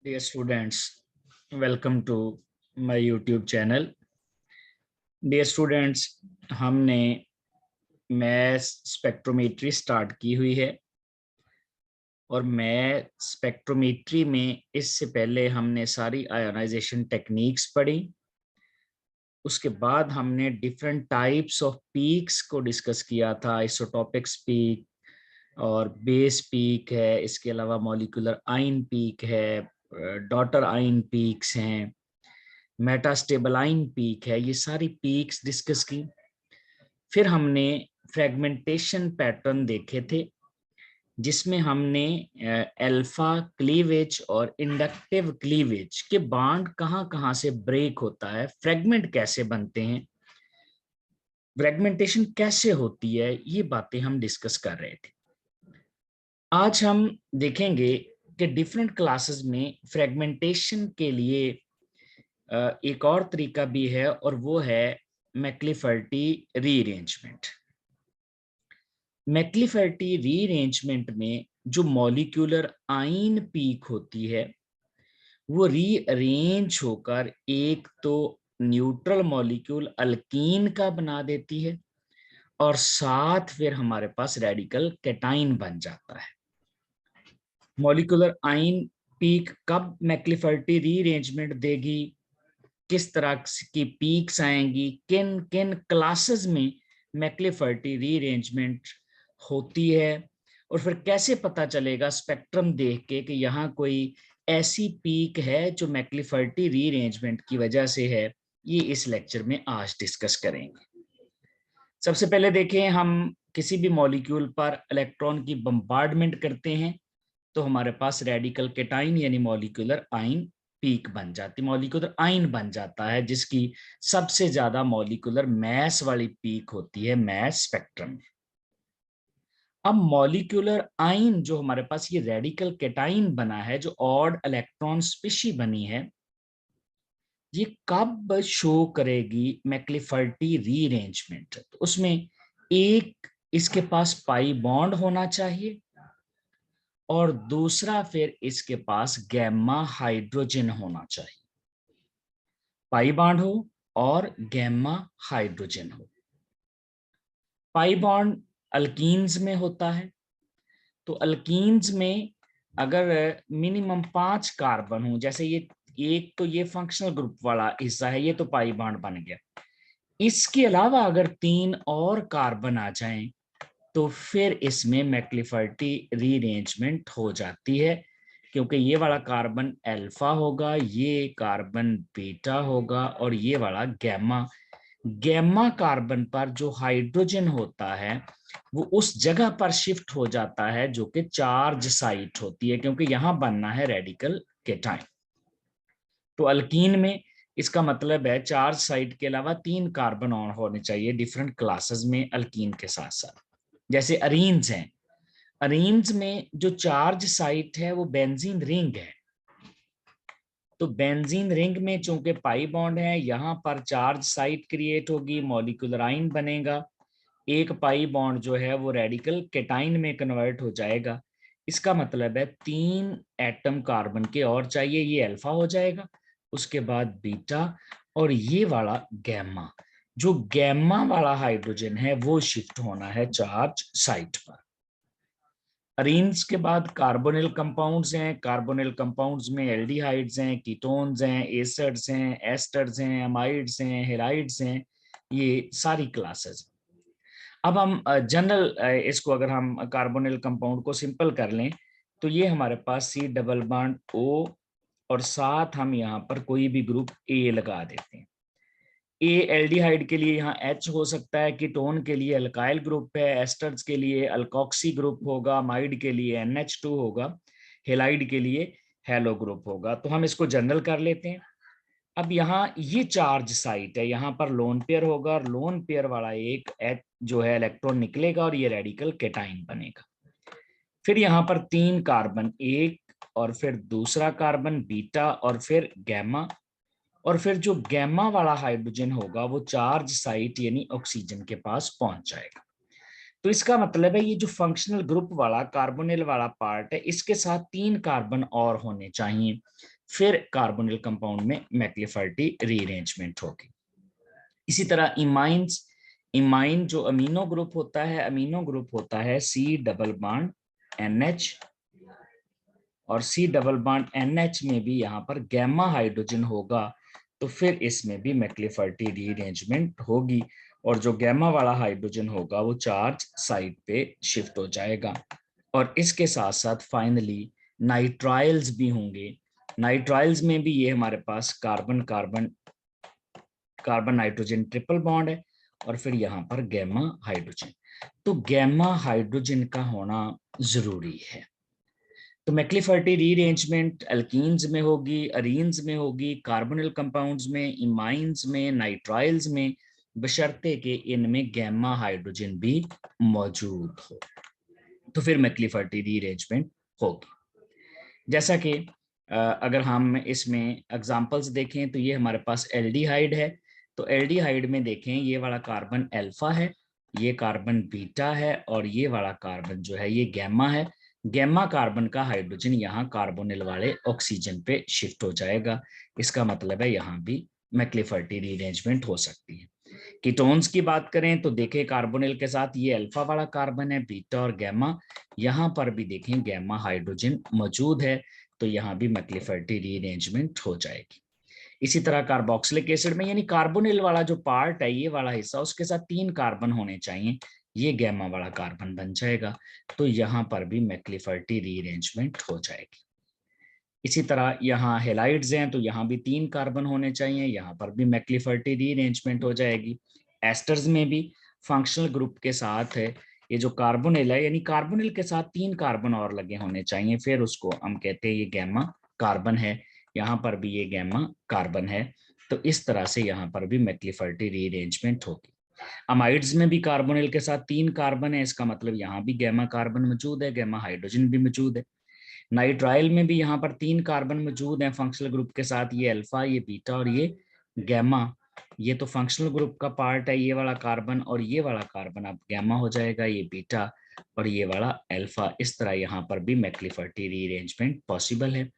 Dear students, welcome to my YouTube channel. Dear students, हमने mess spectrometry start की हुई है और मैस स्पेक्ट्रोमेट्री में इससे पहले हमने सारी आयोनाइजेशन टेक्निक्स पढ़ी। उसके बाद हमने डिफरेंट टाइप्स ऑफ पीक्स को डिस्कस किया था। आइसोटॉपिक्स पीक और बेस पीक है, इसके अलावा मॉलिक्यूलर आयन पीक है, डॉटर आयन पीक्स हैं, मेटास्टेबलाइन पीक है, ये सारी पीक्स डिस्कस की। फिर हमने फ्रेगमेंटेशन पैटर्न देखे थे जिसमें हमने अल्फा क्लीवेज और इंडक्टिव क्लीवेज के बॉन्ड कहां से ब्रेक होता है, फ्रेगमेंट कैसे बनते हैं, फ्रेगमेंटेशन कैसे होती है, ये बातें हम डिस्कस कर रहे थे। आज हम देखेंगे कि डिफरेंट क्लासेस में फ्रेगमेंटेशन के लिए एक और तरीका भी है और वो है मैक्लिफर्टी रीअरेंजमेंट। मैक्लिफर्टी रीअरेंजमेंट में जो मॉलिक्यूलर आयन पीक होती है वो रीअरेंज होकर एक तो न्यूट्रल मॉलिक्यूल अल्कीन का बना देती है और साथ फिर हमारे पास रेडिकल कैटाइन बन जाता है। मॉलिक्यूलर आयन पीक कब मैक्लिफर्टी रीअरेंजमेंट देगी, किस तरह की पीक्स आएंगी, किन किन क्लासेस में मैक्लिफर्टी रीअरेंजमेंट होती है, और फिर कैसे पता चलेगा स्पेक्ट्रम देख के कि यहाँ कोई ऐसी पीक है जो मैक्लिफर्टी रीअरेंजमेंट की वजह से है। ये इस लेक्चर में आज डिस्कस करेंगे। सबसे पहले देखें, हम किसी भी मॉलिक्यूल पर इलेक्ट्रॉन की बम्बार्डमेंट करते हैं तो हमारे पास रेडिकल कैटाइन यानी मॉलिक्यूलर आयन पीक बन जाती, मॉलिक्यूलर आयन बन जाता है, जिसकी सबसे ज्यादा मॉलिक्यूलर मैस वाली पीक होती है मैस स्पेक्ट्रम में। अब मॉलिक्यूलर आयन जो हमारे पास ये रेडिकल कैटाइन बना है, जो ऑड इलेक्ट्रॉन स्पीशी बनी है, ये कब शो करेगी मैक्लिफर्टी रीअरेंजमेंट। तो उसमें एक इसके पास पाई बॉन्ड होना चाहिए और दूसरा फिर इसके पास गैमा हाइड्रोजन होना चाहिए। पाई बॉन्ड हो और गैमा हाइड्रोजन हो। पाई बॉन्ड अल्कीन्स में होता है, तो अल्कीन्स में अगर मिनिमम 5 कार्बन हो, जैसे ये एक तो ये फंक्शनल ग्रुप वाला हिस्सा है, ये तो पाई बॉन्ड बन गया। इसके अलावा अगर 3 और कार्बन आ जाएं तो फिर इसमें मैक्लिफर्टी रीअरेंजमेंट हो जाती है, क्योंकि ये वाला कार्बन अल्फा होगा, ये कार्बन बीटा होगा और ये वाला गैमा। गैमा कार्बन पर जो हाइड्रोजन होता है वो उस जगह पर शिफ्ट हो जाता है जो कि चार्ज साइट होती है, क्योंकि यहां बनना है रेडिकल कैटाइन। तो अल्कीन में इसका मतलब है चार्ज साइट के अलावा 3 कार्बन ऑन होने चाहिए डिफरेंट क्लासेस में अल्कीन के साथ साथ। जैसे अरीन्स हैं, अरीन्स में जो चार्ज साइट है वो बेंजीन रिंग है, तो बेंजीन रिंग में चूंकि पाई बॉन्ड है, यहाँ पर चार्ज साइट क्रिएट होगी, मॉलिक्यूलर आयन बनेगा, एक पाई बॉन्ड जो है वो रेडिकल कैटाइन में कन्वर्ट हो जाएगा। इसका मतलब है 3 एटम कार्बन के और चाहिए, ये अल्फा हो जाएगा, उसके बाद बीटा और ये वाला गैमा। जो गैमा वाला हाइड्रोजन है वो शिफ्ट होना है चार्ज साइट पर। अरीन्स के बाद कार्बोनिल कंपाउंड्स हैं, कार्बोनिल कंपाउंड्स में एल्डिहाइड्स हैं, कीटोन्स हैं, एसिड्स हैं, एस्टर्स हैं, अमाइड्स हैं, हेलाइड्स हैं, ये सारी क्लासेस। अब हम जनरल इसको अगर हम कार्बोनिल कंपाउंड को सिंपल कर लें तो ये हमारे पास C डबल बॉन्ड O और साथ हम यहाँ पर कोई भी ग्रुप A लगा देते हैं। ए एल्डिहाइड के लिए यहाँ H हो सकता है, कीटोन के लिए अल्काइल ग्रुप है, एस्टर्स के लिए अल्कोक्सी ग्रुप होगा, अमाइड के लिए NH2 होगा, हेलाइड के लिए हेलो ग्रुप होगा। तो हम इसको जनरल कर लेते हैं। अब यहाँ ये चार्ज साइट है, यहाँ पर लोन पेयर होगा और लोन पेयर वाला एक H जो है इलेक्ट्रॉन निकलेगा और ये रेडिकल कैटाइन बनेगा। फिर यहाँ पर 3 कार्बन, एक और फिर दूसरा कार्बन बीटा और फिर गैमा, और फिर जो गैमा वाला हाइड्रोजन होगा वो चार्ज साइट यानी ऑक्सीजन के पास पहुंच जाएगा। तो इसका मतलब है ये जो फंक्शनल ग्रुप वाला कार्बोनिल वाला पार्ट है, इसके साथ 3 कार्बन और होने चाहिए, फिर कार्बोनिल कंपाउंड में मैक्लिफर्टी रीअरेंजमेंट होगी। इसी तरह इमाइंस, इमाइन जो अमीनो ग्रुप होता है, अमीनो ग्रुप होता है C डबल बॉन्ड NH, और C डबल बॉन्ड NH में भी यहाँ पर गैमा हाइड्रोजन होगा, तो फिर इसमें भी मैक्लिफर्टी रीअरेंजमेंट होगी और जो गैमा वाला हाइड्रोजन होगा वो चार्ज साइड पे शिफ्ट हो जाएगा। और इसके साथ साथ फाइनली नाइट्राइल्स भी होंगे। नाइट्राइल्स में भी ये हमारे पास carbon carbon carbon nitrogen triple bond है और फिर यहाँ पर गैमा हाइड्रोजन। तो गैमा हाइड्रोजन का होना जरूरी है। तो मैक्लिफर्टी रीअरेंजमेंट एल्कीन्स में होगी, अरीन्स में होगी, कार्बोनिल कंपाउंड्स में, इमाइन्स में, नाइट्राइल्स में, बशर्ते कि इनमें गैमा हाइड्रोजन भी मौजूद हो, तो फिर मैक्लिफर्टी रीअरेंजमेंट होगी। जैसा कि अगर हम इसमें एग्जांपल्स देखें तो ये हमारे पास एल्डिहाइड है, तो एल्डिहाइड में देखें ये वाला कार्बन अल्फा है, ये कार्बन बीटा है और ये वाला कार्बन जो है ये गैमा है। गैमा कार्बन का हाइड्रोजन यहाँ कार्बोनिल वाले ऑक्सीजन पे शिफ्ट हो जाएगा। इसका मतलब है यहाँ भी मैक्लिफर्टी रीअरेंजमेंट हो सकती है। कीटोन्स की बात करें तो देखें कार्बोनिल के साथ ये अल्फा वाला कार्बन है, बीटा और गैमा, यहाँ पर भी देखें गैमा हाइड्रोजन मौजूद है, तो यहाँ भी मैक्लिफर्टी रीअरेंजमेंट हो जाएगी। इसी तरह कार्बोक्सिलिक एसिड में यानी कार्बोनिल वाला जो पार्ट है ये वाला हिस्सा, उसके साथ 3 कार्बन होने चाहिए, ये गैमा वाला कार्बन बन जाएगा, तो यहाँ पर भी मैक्लिफर्टी रीअरेंजमेंट हो जाएगी। इसी तरह यहाँ हेलाइड्स हैं तो यहाँ भी 3 कार्बन होने चाहिए, यहाँ पर भी मैक्लिफर्टी रीअरेंजमेंट हो जाएगी। एस्टर्स में भी फंक्शनल ग्रुप के साथ है ये जो कार्बोनिल है, यानी कार्बोनिल के साथ 3 कार्बन और लगे होने चाहिए, फिर उसको हम कहते हैं ये गैमा कार्बन है। यहाँ पर भी ये गैमा कार्बन है, तो इस तरह से यहाँ पर भी मैक्लिफर्टी रीअरेंजमेंट होगी। अमाइड्स में भी कार्बोनिल के साथ 3 कार्बन है, इसका मतलब यहाँ भी गैमा कार्बन मौजूद है, गैमा हाइड्रोजन भी मौजूद है। नाइट्राइल में भी यहाँ पर 3 कार्बन मौजूद हैं फंक्शनल ग्रुप के साथ, ये अल्फा, ये बीटा और ये गैमा। ये तो फंक्शनल ग्रुप का पार्ट है, ये वाला कार्बन और ये वाला कार्बन अब गैमा हो जाएगा, ये बीटा और ये वाला अल्फा। इस तरह यहाँ पर भी मैक्लिफर्टी रीअरेंजमेंट पॉसिबल है।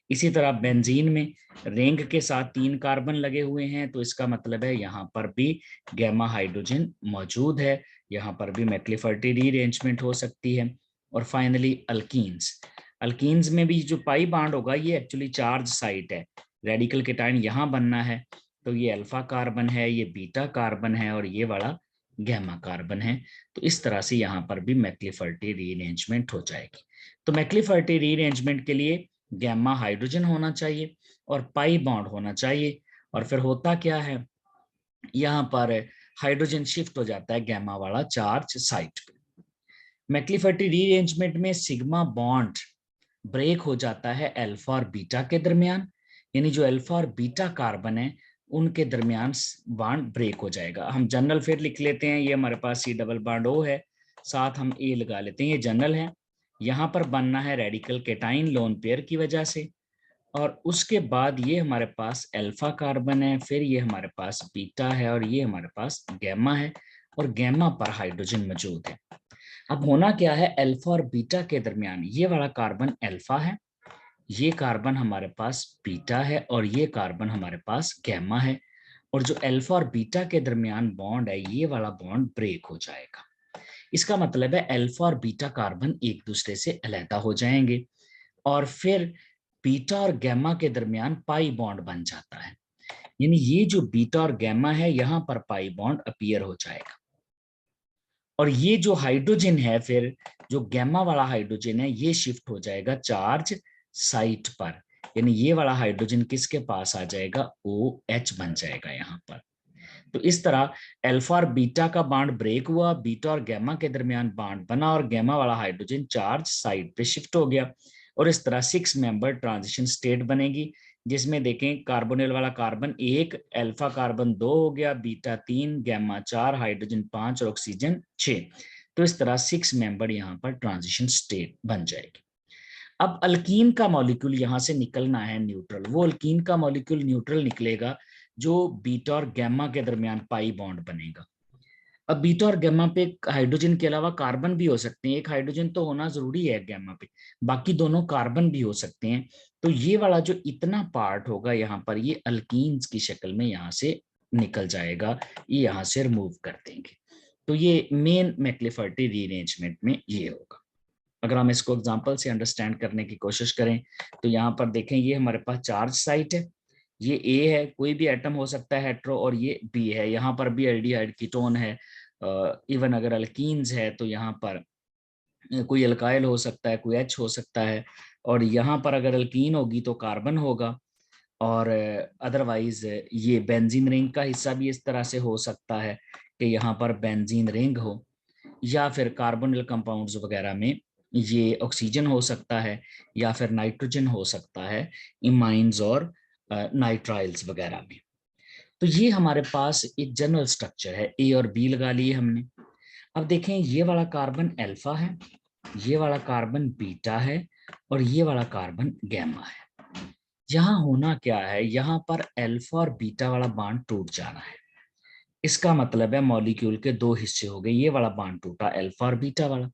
इसी तरह बेंजीन में रिंग के साथ 3 कार्बन लगे हुए हैं, तो इसका मतलब है यहाँ पर भी गैमा हाइड्रोजन मौजूद है, यहाँ पर भी मैक्लिफर्टी रीअरेंजमेंट हो सकती है। और फाइनली अल्कीन्स, अल्कीन्स में भी जो पाई बॉन्ड होगा ये एक्चुअली चार्ज साइट है, रेडिकल केटायन यहाँ बनना है, तो ये अल्फा कार्बन है, ये बीटा कार्बन है और ये वाला गैमा कार्बन है, तो इस तरह से यहाँ पर भी मैक्लिफर्टी रीअरेंजमेंट हो जाएगी। तो मैक्लिफर्टी रीअरेंजमेंट के लिए गैमा हाइड्रोजन होना चाहिए और पाई बॉन्ड होना चाहिए, और फिर होता क्या है यहाँ पर हाइड्रोजन शिफ्ट हो जाता है गैमा वाला चार्ज साइट पे। मैक्लिफर्टी रीअरेंजमेंट में सिग्मा बॉन्ड ब्रेक हो जाता है अल्फा और बीटा के दरमियान, यानी जो अल्फा और बीटा कार्बन है उनके दरमियान बॉन्ड ब्रेक हो जाएगा। हम जनरल फिर लिख लेते हैं, ये हमारे पास C डबल बॉन्ड O है, साथ हम A लगा लेते हैं, ये जनरल है। यहाँ पर बनना है रेडिकल केटाइन लोन पेयर की वजह से, और उसके बाद ये हमारे पास अल्फा कार्बन है, फिर ये हमारे पास बीटा है और ये हमारे पास गैमा है, और गैमा पर हाइड्रोजन मौजूद है। अब होना क्या है, अल्फा और बीटा के दरमियान ये वाला कार्बन अल्फा है, ये कार्बन हमारे पास बीटा है और ये कार्बन हमारे पास गैमा है, और जो अल्फा और बीटा के दरमियान बॉन्ड है ये वाला बॉन्ड ब्रेक हो जाएगा। इसका मतलब है अल्फा और बीटा कार्बन एक दूसरे से अलग हो जाएंगे और फिर बीटा और गैमा के दरमियान पाई बॉन्ड बन जाता है, यानी ये जो बीटा और गैमा है यहाँ पर पाई बॉन्ड अपीयर हो जाएगा। और ये जो हाइड्रोजन है, फिर जो गैमा वाला हाइड्रोजन है ये शिफ्ट हो जाएगा चार्ज साइट पर, यानी ये वाला हाइड्रोजन किसके पास आ जाएगा, OH बन जाएगा यहाँ पर। तो इस तरह अल्फा और बीटा का बॉन्ड ब्रेक हुआ, बीटा और गैमा के दरमियान बॉन्ड बना और गैमा वाला हाइड्रोजन चार्ज साइड पे शिफ्ट हो गया, और इस तरह 6 मेंबर ट्रांजिशन स्टेट बनेगी, जिसमें देखें कार्बोनिल वाला कार्बन 1, अल्फा कार्बन 2 हो गया, बीटा 3, गैमा 4, हाइड्रोजन 5 और ऑक्सीजन 6। तो इस तरह 6 मेंबर यहाँ पर ट्रांजिशन स्टेट बन जाएगी। अब अल्कीन का मॉलिक्यूल यहाँ से निकलना है न्यूट्रल, वो अल्कीन का मॉलिक्यूल न्यूट्रल निकलेगा जो बीटा और गैमा के दरमियान पाई बॉन्ड बनेगा। अब बीटा और गैमा पे हाइड्रोजन के अलावा कार्बन भी हो सकते हैं, एक हाइड्रोजन तो होना जरूरी है गैमा पे, बाकी दोनों कार्बन भी हो सकते हैं। तो ये वाला जो इतना पार्ट होगा यहाँ पर, ये अल्कीन्स की शक्ल में यहाँ से निकल जाएगा, ये यहाँ से रिमूव कर देंगे। तो ये मेन मैक्लिफर्टी रीअरेंजमेंट में ये होगा। अगर हम इसको एग्जांपल से अंडरस्टैंड करने की कोशिश करें तो यहाँ पर देखें, ये हमारे पास चार्ज साइट है, ये ए है, कोई भी एटम हो सकता है हेट्रो, और ये बी है, यहाँ पर भी एल्डिहाइड कीटोन है। इवन अगर अल्कीन्स है तो यहाँ पर कोई अल्काइल हो सकता है, कोई एच हो सकता है, और यहाँ पर अगर अल्कीन होगी तो कार्बन होगा, और अदरवाइज ये बेंजीन रिंग का हिस्सा भी इस तरह से हो सकता है कि यहाँ पर बेंजीन रिंग हो, या फिर कार्बोनिल कंपाउंड्स वगैरह में ये ऑक्सीजन हो सकता है, या फिर नाइट्रोजन हो सकता है इमाइंस और नाइट्राइल्स वगैरह में। तो ये हमारे पास एक जनरल स्ट्रक्चर है, ए और बी लगा लिए हमने। अब देखें, ये वाला कार्बन अल्फा है, ये वाला कार्बन बीटा है, और ये वाला कार्बन गैमा है। यहाँ होना क्या है, यहाँ पर अल्फा और बीटा वाला बांड टूट जाना है। इसका मतलब है मॉलिक्यूल के दो हिस्से हो गए, ये वाला बांड टूटा अल्फा और बीटा वाला,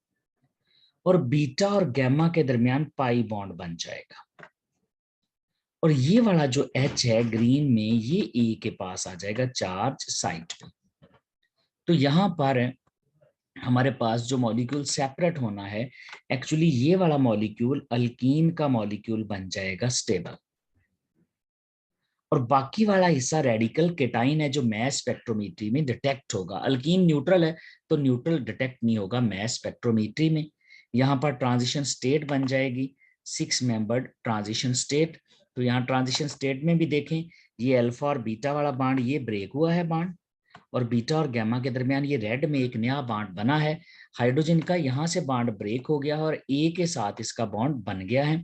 और बीटा और गैमा के दरमियान पाई बॉन्ड बन जाएगा, और ये वाला जो H है ग्रीन में, ये ए के पास आ जाएगा चार्ज साइट पे। तो यहाँ पर हमारे पास जो मॉलिक्यूल सेपरेट होना है, एक्चुअली ये वाला मॉलिक्यूल अल्कीन का मॉलिक्यूल बन जाएगा स्टेबल, और बाकी वाला हिस्सा रेडिकल केटाइन है जो मैस स्पेक्ट्रोमेट्री में डिटेक्ट होगा। अल्कीन न्यूट्रल है तो न्यूट्रल डिटेक्ट नहीं होगा मैस स्पेक्ट्रोमेट्री में। यहाँ पर ट्रांजिशन स्टेट बन जाएगी 6 मेंबर्ड ट्रांजिशन स्टेट। तो यहाँ ट्रांजिशन स्टेट में भी देखें, ये अल्फा और बीटा वाला बांड ये ब्रेक हुआ है बांड, और बीटा और गैमा के दरमियान ये रेड में एक नया बॉन्ड बना है। हाइड्रोजन का यहाँ से बॉन्ड ब्रेक हो गया है और ए के साथ इसका बॉन्ड बन गया है,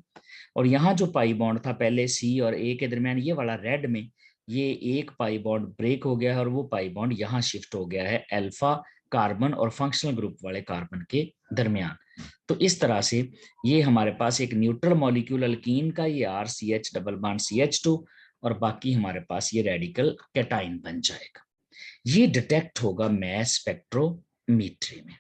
और यहाँ जो पाई बॉन्ड था पहले सी और ए के दरमियान, ये वाला रेड में ये एक पाई बॉन्ड ब्रेक हो गया है, और वो पाई बॉन्ड यहाँ शिफ्ट हो गया है अल्फा कार्बन और फंक्शनल ग्रुप वाले कार्बन के दरमियान। तो इस तरह से ये हमारे पास एक न्यूट्रल मॉलिक्यूल अल्कीन का ये RCH डबल बॉन्ड CH2, और बाकी हमारे पास ये रेडिकल कैटाइन बन जाएगा। ये डिटेक्ट होगा मैस स्पेक्ट्रोमेट्री में।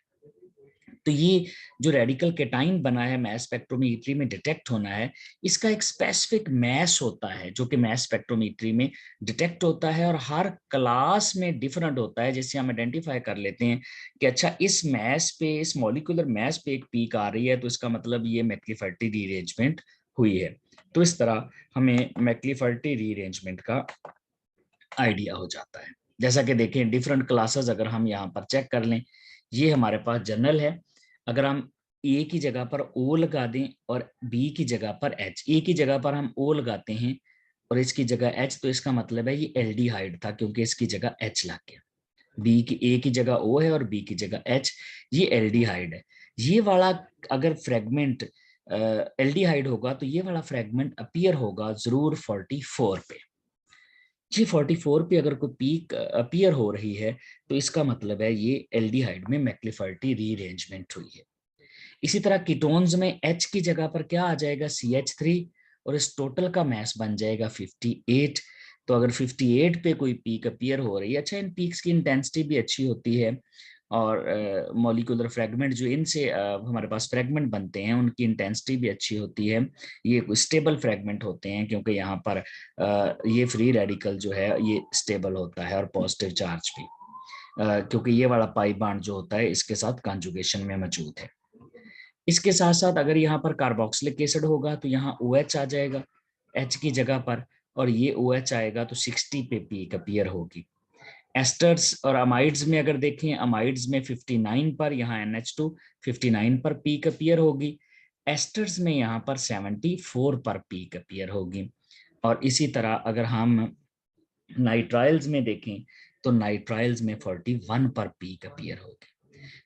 तो ये जो रेडिकल कैटाइन बना है मैस स्पेक्ट्रोमेट्री में डिटेक्ट होना है, इसका एक स्पेसिफिक मैस होता है जो कि मैस स्पेक्ट्रोमेट्री में डिटेक्ट होता है, और हर क्लास में डिफरेंट होता है। जैसे हम आइडेंटिफाई कर लेते हैं कि अच्छा इस मैस पे, इस मॉलिक्यूलर मैस पे एक पीक आ रही है, तो इसका मतलब ये मैक्लिफर्टी रीअरेंजमेंट हुई है। तो इस तरह हमें मैक्लिफर्टी रीअरेंजमेंट का आइडिया हो जाता है। जैसा कि देखें डिफरेंट क्लासेस अगर हम यहाँ पर चेक कर लें, ये हमारे पास जनरल है। अगर हम ए की जगह पर ओ लगा दें और बी की जगह पर एच, ए की जगह पर हम ओ लगाते हैं और इसकी जगह एच, तो इसका मतलब है ये एल्डिहाइड था क्योंकि इसकी जगह एच लग गया। बी की ए की जगह ओ है और बी की जगह एच, ये एल्डिहाइड है। ये वाला अगर फ्रेगमेंट एल्डिहाइड होगा तो ये वाला फ्रेगमेंट अपीयर होगा जरूर 44 पे। जी 44 पे अगर कोई पीक अपीयर हो रही है तो इसका मतलब है ये एल्डिहाइड में मैक्लिफर्टी रीअरेंजमेंट हुई है। इसी तरह कीटोन्स में H की जगह पर क्या आ जाएगा, CH3, और इस टोटल का मास बन जाएगा 58। तो अगर 58 पे कोई पीक अपीयर हो रही है, अच्छा इन पीक्स की इंटेंसिटी भी अच्छी होती है, और मॉलिक्यूलर फ्रेगमेंट जो इनसे हमारे पास फ्रेगमेंट बनते हैं उनकी इंटेंसिटी भी अच्छी होती है। ये स्टेबल फ्रेगमेंट होते हैं क्योंकि यहाँ पर ये फ्री रेडिकल जो है ये स्टेबल होता है, और पॉजिटिव चार्ज भी, क्योंकि ये वाला पाई बॉन्ड जो होता है इसके साथ कॉन्जुगेशन में मौजूद है। इसके साथ साथ अगर यहाँ पर कार्बोक्सिलिक एसिड होगा तो यहाँ OH आ जाएगा H की जगह पर, और ये OH आएगा तो 60 पे पीक अपीयर होगी। एस्टर्स और अमाइड्स में अगर देखें, अमाइड्स में 59 पर, यहाँ NH2 59 पर पीक अपीयर होगी। एस्टर्स में यहाँ पर 74 पर पीक अपीयर होगी। और इसी तरह अगर हम नाइट्राइल्स में देखें तो नाइट्राइल्स में 41 पर पीक अपीयर होगी।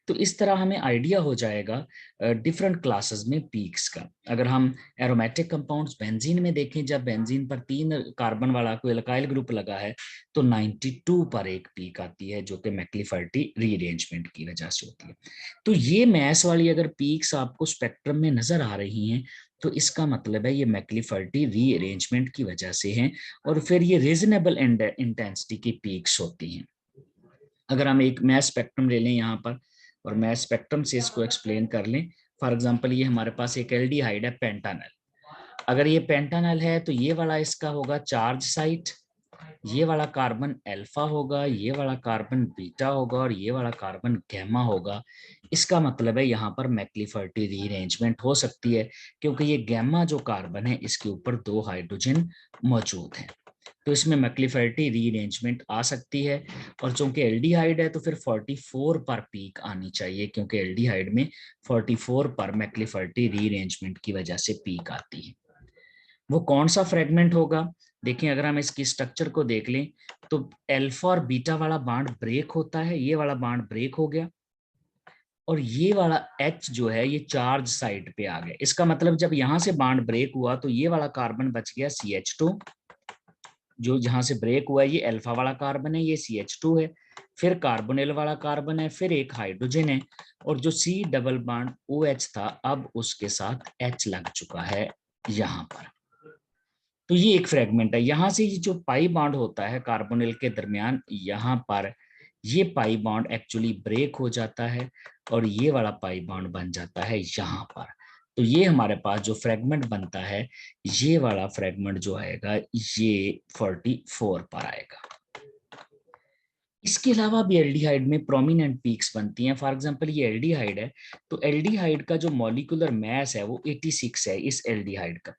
तो इस तरह हमें आइडिया हो जाएगा डिफरेंट क्लासेस में पीक्स का। अगर हम एरोमेटिक कंपाउंड्स बेंजीन में देखें, जब बेंजीन पर 3 कार्बन वाला कोई अल्काइल ग्रुप लगा है तो 92 पर एक पीक आती है जो कि मैक्लिफर्टी रीअरेंजमेंट की वजह से होती है। तो ये मैस वाली अगर पीक्स आपको स्पेक्ट्रम में नजर आ रही हैं तो इसका मतलब है ये मैक्लिफर्टी रीअरेंजमेंट की वजह से हैं, और फिर ये रीजनेबल इंटेंसिटी की पीक्स होती हैं। अगर हम एक मैस स्पेक्ट्रम ले लें यहाँ पर और मैस स्पेक्ट्रम से इसको एक्सप्लेन कर लें, फॉर एग्जांपल ये हमारे पास एक एल्डिहाइड है पेंटानल। अगर ये पेंटानल है तो ये वाला इसका होगा चार्ज साइट, ये वाला कार्बन अल्फा होगा, ये वाला कार्बन बीटा होगा और ये वाला कार्बन गैमा होगा। इसका मतलब है यहाँ पर मैक्लिफर्टी रीअरेंजमेंट हो सकती है, क्योंकि ये गैमा जो कार्बन है इसके ऊपर 2 हाइड्रोजन मौजूद हैं, तो इसमें मैक्लिफर्टी रीअरेंजमेंट आ सकती है। और चूंकि एल्डिहाइड है तो फिर 44 पर पीक आनी चाहिए, क्योंकि एल्डिहाइड में 44 पर मैक्लिफर्टी रीअरेंजमेंट की वजह से पीक आती है। वो कौन सा फ्रेगमेंट होगा? देखिए, अगर हम इसकी स्ट्रक्चर को देख लें तो अल्फा और बीटा वाला बॉन्ड ब्रेक होता है, ये वाला बॉन्ड ब्रेक हो गया और ये वाला H जो है ये चार्ज साइड पे आ गया। इसका मतलब जब यहां से बॉन्ड ब्रेक हुआ तो ये वाला कार्बन बच गया CH2, जो जहां से ब्रेक हुआ है ये अल्फा वाला कार्बन है, ये CH2 है, फिर कार्बोनिल वाला कार्बन है, फिर एक हाइड्रोजन है और जो C डबल बॉन्ड OH था अब उसके साथ H लग चुका है यहाँ पर। तो ये एक फ्रेगमेंट है। यहाँ से ये जो पाई बॉन्ड होता है कार्बोनिल के दरमियान, यहाँ पर ये पाई बॉन्ड एक्चुअली ब्रेक हो जाता है और ये वाला पाई बॉन्ड बन जाता है यहाँ पर। तो ये हमारे पास जो फ्रेगमेंट बनता है, ये वाला फ्रेगमेंट जो आएगा ये 44 पर आएगा। इसके अलावा भी एल्डिहाइड में प्रोमिनेंट पीक्स बनती हैं। फॉर एग्जांपल ये एल्डिहाइड है तो एल्डिहाइड का जो मॉलिक्यूलर मास है वो 86 है इस एल्डिहाइड का।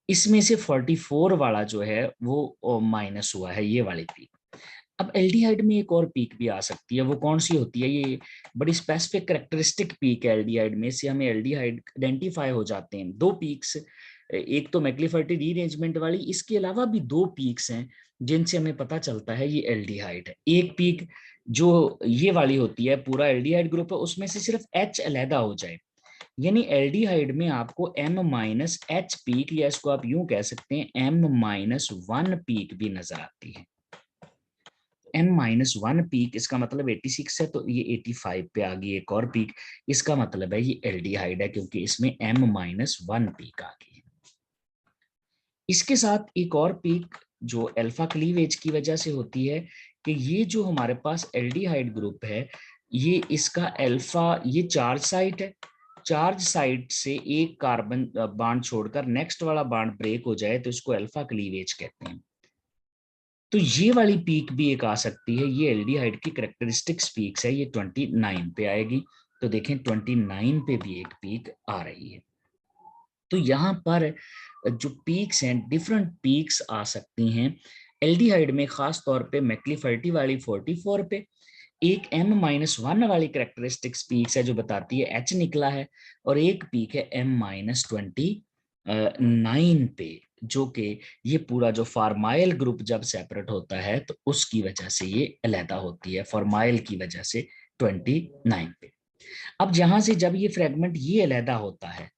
इसमें से 44 वाला जो है वो माइनस हुआ है, ये वाली पीक। अब एल्डिहाइड में एक और पीक भी आ सकती है, वो कौन सी होती है? ये बड़ी स्पेसिफिक कैरेक्टरिस्टिक पीक है एल्डिहाइड में, से हमें एल्डिहाइड आइडेंटिफाई हो जाते हैं। 2 पीक्स, एक तो मैक्लिफर्टी रीअरेंजमेंट वाली, इसके अलावा भी 2 पीक्स हैं जिनसे हमें पता चलता है ये एल्डिहाइड है। एक पीक जो ये वाली होती है, पूरा एल्डिहाइड ग्रुप है उसमें से सिर्फ H अलहदा हो जाए, यानी एल्डिहाइड में आपको M-H पीक, या इसको आप यूं कह सकते हैं M-1 पीक भी नजर आती है। M-1 पीक इसका मतलब 86 है तो ये 85 पे आ गई एक और पीक, इसका मतलब है ये एल्डिहाइड है क्योंकि इसमें M-1 पीक आ गई है। इसके साथ एक और पीक जो अल्फा क्लीवेज की वजह से होती है कि ये जो हमारे पास एल्डिहाइड ग्रुप है ये इसका अल्फा, ये चार्ज साइट है, चार्ज साइट से एक कार्बन बॉन्ड छोड़कर नेक्स्ट वाला बॉन्ड ब्रेक हो जाए तो इसको अल्फा क्लीवेज कहते हैं। तो ये वाली पीक भी एक आ सकती है, ये एल्डिहाइड की कैरेक्टरिस्टिक्स पीक्स है, ये 29 पे आएगी। तो देखें 29 पे भी एक पीक आ रही है। तो यहाँ पर जो पीक्स हैं, डिफरेंट पीक्स आ सकती हैं एल्डिहाइड में, खास तौर पे मैक्लिफर्टी वाली 44 पे, एक M-1 वाली कैरेक्टरिस्टिक्स पीक्स है जो बताती है H निकला है, और एक पीक है M-29 पे, जो कि ये पूरा जो फॉर्माइल ग्रुप जब सेपरेट होता है तो उसकी वजह से ये अलहदा होती है, फॉर्माइल की वजह से 29 पे। अब जहां से जब ये फ्रेगमेंट ये अलहदा होता है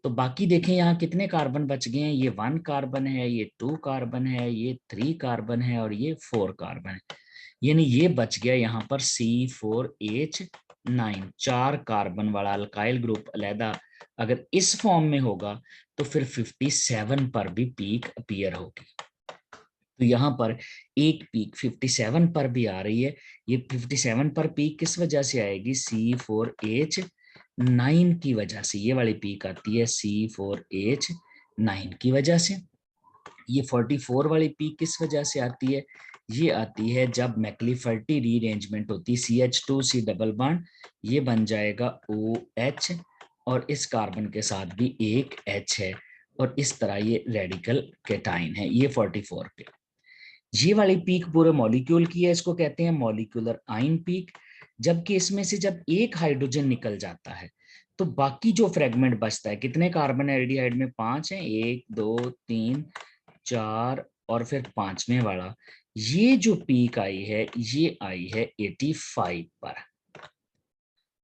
तो बाकी देखें यहाँ कितने कार्बन बच गए हैं, ये 1 कार्बन है, ये 2 कार्बन है, ये 3 कार्बन है और ये 4 कार्बन है, यानी ये बच गया यहाँ पर C4H9, 4 कार्बन वाला अल्काइल ग्रुप अलहदा अगर इस फॉर्म में होगा तो फिर 57 पर भी पीक अपीयर होगी। तो यहाँ पर एक पीक 57 पर भी आ रही है। ये 57 पर पीक किस वजह से आएगी? C4H9 की वजह से ये वाली पीक आती है, C4H9 की वजह से। ये 44 वाली पीक किस वजह से आती है? ये आती है जब मैक्लिफर्टी रीअरेंजमेंट होती है, CH2C डबल बॉन्ड ये बन जाएगा OH और इस कार्बन के साथ भी एक H है और इस तरह ये रेडिकल कैटाइन है, ये 44 पे। ये वाली पीक पूरे मॉलिक्यूल की है, इसको कहते हैं मॉलिक्यूलर आयन पीक। जबकि इसमें से जब एक हाइड्रोजन निकल जाता है तो बाकी जो फ्रेगमेंट बचता है, कितने कार्बन है एल्डिहाइड में? 5 है, 1 2 3 4 और फिर 5वें वाला, ये जो पीक आई है ये आई है 85 पर।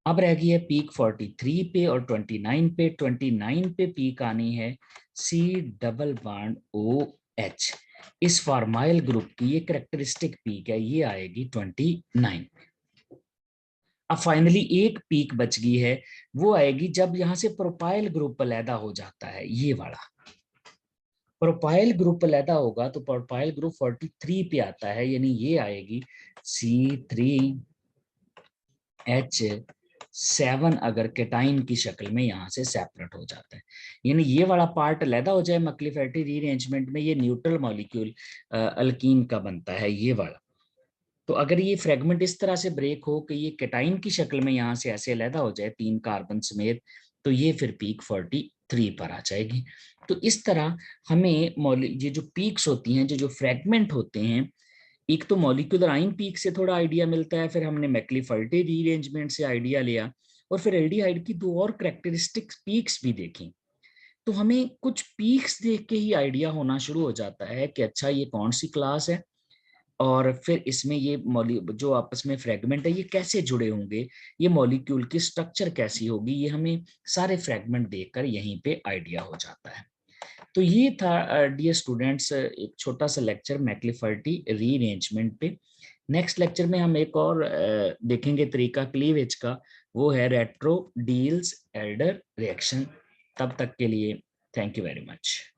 अब रह गई है पीक 43 पे और 29 पे। 29 पे पीक आनी है C डबल बॉन्ड OH, इस फॉर्माइल ग्रुप की ये कैरेक्टरिस्टिक पीक है, ये आएगी 29 पे। अब फाइनली एक पीक बच गई है, वो आएगी जब यहां से प्रोपाइल ग्रुप अलहदा हो जाता है, ये वाला प्रोपाइल ग्रुप अलहदा होगा तो प्रोपाइल ग्रुप 43 पे आता है, यानी ये आएगी C3H7 अगर केटाइन की शक्ल में यहाँ से सेपरेट हो जाता है, यानी ये वाला पार्ट अलहदा हो जाए मैक्लाफेर्टी रीअरेंजमेंट में, ये न्यूट्रल मॉलिक्यूल अल्कीन का बनता है ये वाला। तो अगर ये फ्रेगमेंट इस तरह से ब्रेक हो कि ये केटाइन की शक्ल में यहाँ से ऐसे अलहदा हो जाए 3 कार्बन समेत, तो ये फिर पीक 43 पर आ जाएगी। तो इस तरह हमें ये जो पीक्स होती हैं, जो फ्रेगमेंट होते हैं, एक तो मॉलिक्यूलर आइन पीक से थोड़ा आइडिया मिलता है, फिर हमने मैक्लाफेर्टी रीअरेंजमेंट से आइडिया लिया, और फिर एल्डिहाइड की 2 और कैरेक्टरिस्टिक्स पीक्स भी देखी। तो हमें कुछ पीक्स देख के ही आइडिया होना शुरू हो जाता है कि अच्छा ये कौन सी क्लास है, और फिर इसमें ये जो आपस में फ्रेगमेंट है ये कैसे जुड़े होंगे, ये मॉलिक्यूल की स्ट्रक्चर कैसी होगी, ये हमें सारे फ्रेगमेंट देखकर यहीं पे आइडिया हो जाता है। तो ये था डियर स्टूडेंट्स एक छोटा सा लेक्चर मैक्लाफेर्टी रीअरेंजमेंट पे। नेक्स्ट लेक्चर में हम एक और देखेंगे तरीका क्लीवेज का, वो है रेट्रो डील्स एल्डर रिएक्शन। तब तक के लिए थैंक यू वेरी मच।